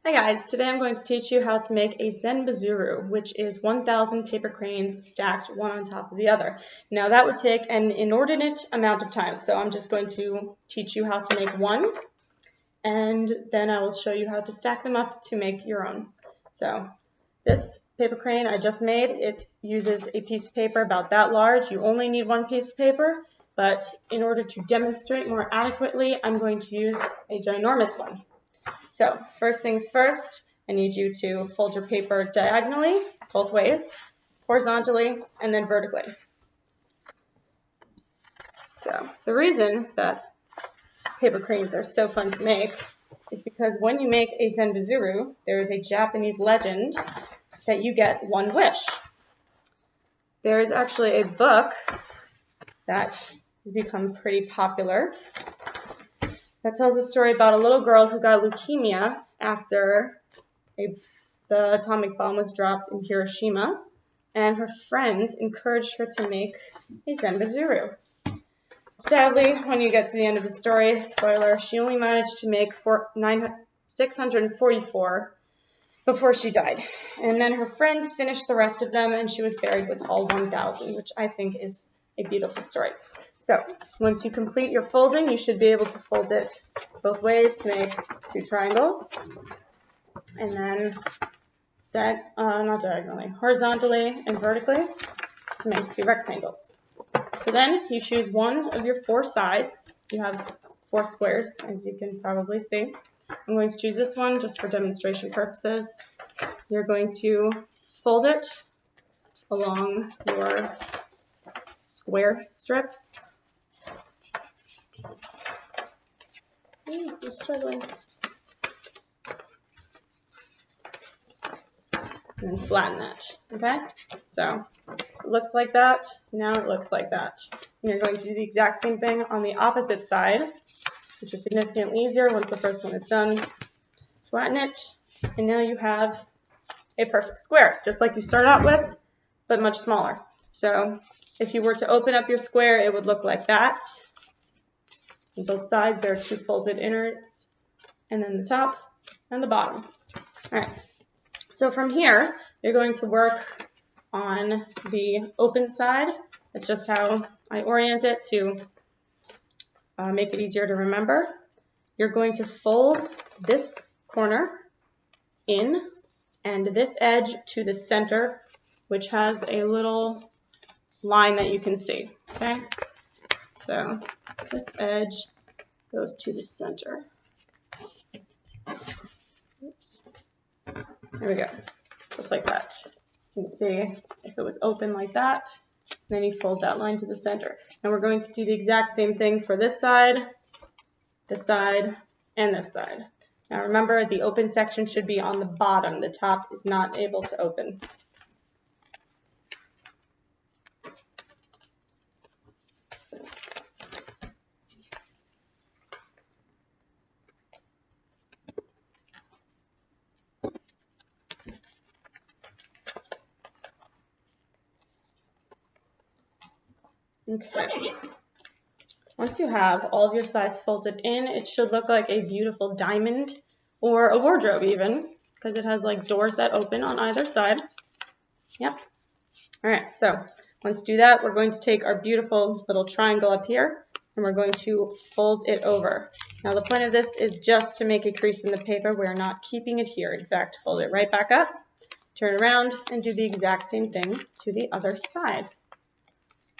Hi guys, today I'm going to teach you how to make a senbazuru, which is 1,000 paper cranes stacked one on top of the other. Now that would take an inordinate amount of time, so I'm just going to teach you how to make one, and then I will show you how to stack them up to make your own. So this paper crane I just made, it uses a piece of paper about that large. You only need one piece of paper, but in order to demonstrate more adequately, I'm going to use a ginormous one. So first things first, I need you to fold your paper diagonally, both ways, horizontally, and then vertically. So the reason that paper cranes are so fun to make is because when you make a senbazuru, there is a Japanese legend that you get one wish. There is actually a book that has become pretty popular that tells a story about a little girl who got leukemia after the atomic bomb was dropped in Hiroshima, and her friends encouraged her to make a senbazuru. Sadly, when you get to the end of the story, spoiler, she only managed to make 644 before she died. And then her friends finished the rest of them, and she was buried with all 1,000, which I think is a beautiful story. So once you complete your folding, you should be able to fold it both ways to make two triangles, and then not diagonally, horizontally and vertically to make two rectangles. So then you choose one of your four sides. You have four squares, as you can probably see. I'm going to choose this one just for demonstration purposes. You're going to fold it along your square strips. I'm struggling. And then flatten that, okay? So it looks like that, now it looks like that. And you're going to do the exact same thing on the opposite side, which is significantly easier once the first one is done. Flatten it, and now you have a perfect square, just like you started out with, but much smaller. So if you were to open up your square, it would look like that. On both sides, there are two folded innards, and then the top and the bottom. All right. So from here, you're going to work on the open side. That's just how I orient it to make it easier to remember. You're going to fold this corner in and this edge to the center, which has a little line that you can see, okay? So this edge goes to the center. Oops. There we go, just like that. You can see if it was open like that, then you fold that line to the center. And we're going to do the exact same thing for this side, and this side. Now remember, the open section should be on the bottom. The top is not able to open. Okay. Once you have all of your sides folded in, it should look like a beautiful diamond or a wardrobe even, because it has like doors that open on either side. Yep. All right, so once you do that, we're going to take our beautiful little triangle up here and we're going to fold it over. Now the point of this is just to make a crease in the paper. We're not keeping it here. In fact, fold it right back up, turn around, and do the exact same thing to the other side.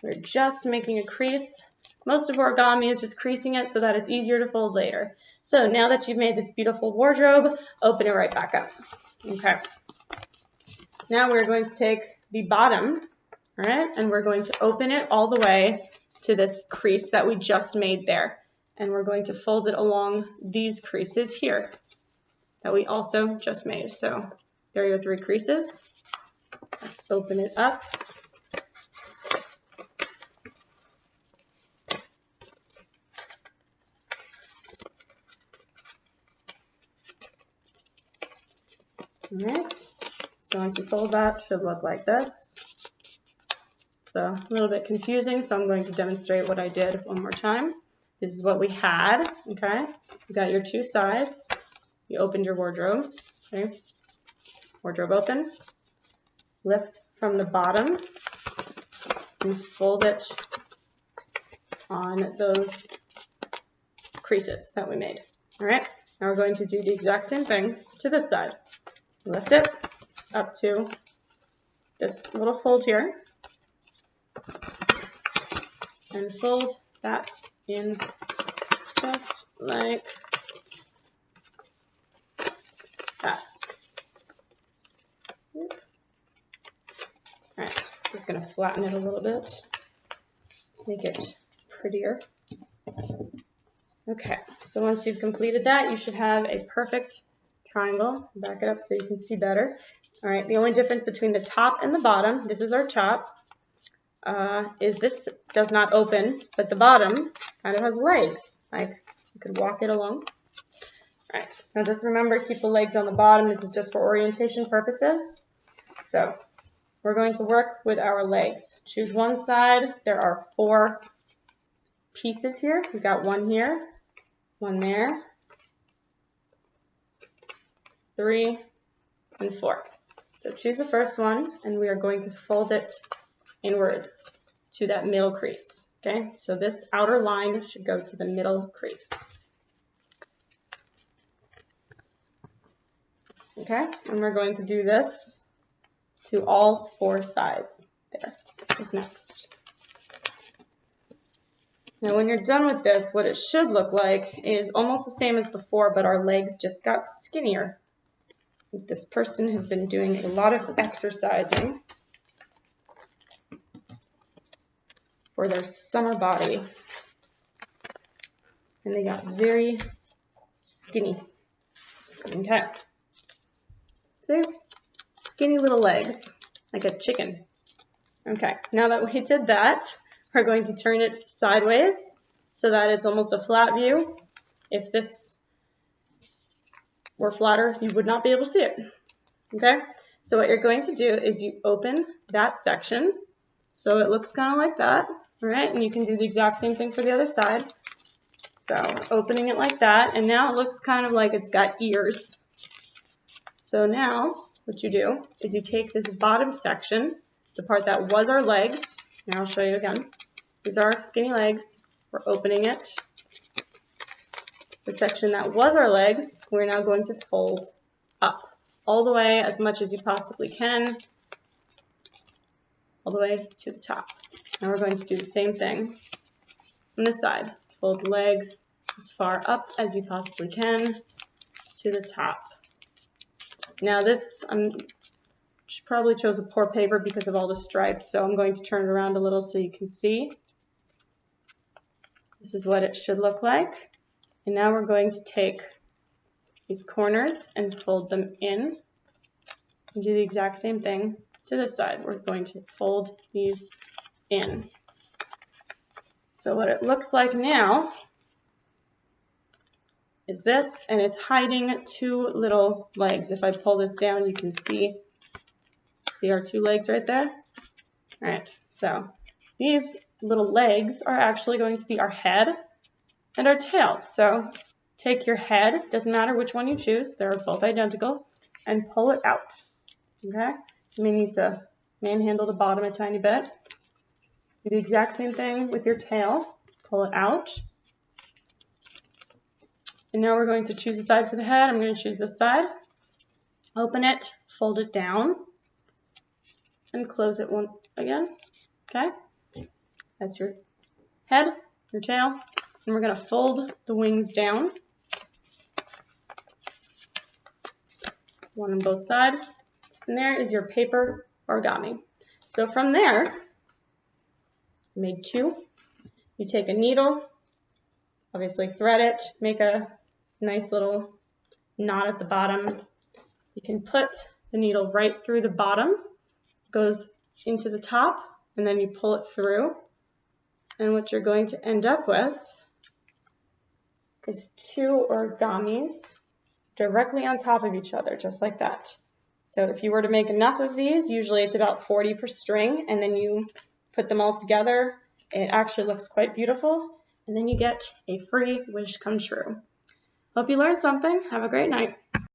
We're just making a crease. Most of origami is just creasing it so that it's easier to fold later. So now that you've made this beautiful wardrobe, open it right back up. Okay. Now we're going to take the bottom, all right, and we're going to open it all the way to this crease that we just made there. And we're going to fold it along these creases here that we also just made. So there are your three creases. Let's open it up. All right, so once you fold that, it should look like this. It's a little bit confusing, so I'm going to demonstrate what I did one more time. This is what we had, okay? You got your two sides. You opened your wardrobe, Okay, wardrobe open, lift from the bottom and fold it on those creases that we made. All right, now we're going to do the exact same thing to this side. Lift it up to this little fold here and fold that in just like that. All right, just going to flatten it a little bit to make it prettier. Okay, so once you've completed that, you should have a perfect triangle. Back it up so you can see better. All right, the only difference between the top and the bottom, this is our top, is this does not open, but the bottom kind of has legs. Like you could walk it along. All right, now just remember, keep the legs on the bottom. This is just for orientation purposes. So we're going to work with our legs. Choose one side. There are 4 pieces here. We've got one here, one there, 3, and 4. So choose the first one, and we are going to fold it inwards to that middle crease. Okay, so this outer line should go to the middle crease. Okay, and we're going to do this to all 4 sides. There is next. Now when you're done with this, what it should look like is almost the same as before, but our legs just got skinnier. This person has been doing a lot of exercising for their summer body, and they got very skinny. Okay. See? Skinny little legs, like a chicken. Okay, now that we did that, we're going to turn it sideways so that it's almost a flat view. If this were flatter, you would not be able to see it. Okay, so what you're going to do is you open that section so it looks kind of like that. All right, and you can do the exact same thing for the other side. So opening it like that, and now it looks kind of like it's got ears. So now what you do is you take this bottom section, the part that was our legs, and I'll show you again. These are our skinny legs. We're opening it. The section that was our legs, we're now going to fold up all the way as much as you possibly can, all the way to the top. Now we're going to do the same thing on this side. Fold the legs as far up as you possibly can to the top. Now this, probably chose a poor paper because of all the stripes, so I'm going to turn it around a little so you can see. This is what it should look like. And now we're going to take these corners and fold them in and do the exact same thing to this side. We're going to fold these in. So what it looks like now is this, and it's hiding 2 little legs. If I pull this down, you can see our 2 legs right there. All right, so these little legs are actually going to be our head and our tail. So take your head, doesn't matter which one you choose, they're both identical, and pull it out. Okay, you may need to manhandle the bottom a tiny bit. Do the exact same thing with your tail, pull it out. And now we're going to choose a side for the head. I'm going to choose this side. Open it, fold it down, and close it one again. Okay? That's your head, your tail. And we're going to fold the wings down. One on both sides. And there is your paper origami. So from there, you made 2. You take a needle, obviously thread it, make a nice little knot at the bottom. You can put the needle right through the bottom, goes into the top, and then you pull it through. And what you're going to end up with is 2 origamis directly on top of each other, just like that. So if you were to make enough of these, usually it's about 40 per string, and then you put them all together. It actually looks quite beautiful, and then you get a free wish come true. Hope you learned something. Have a great night.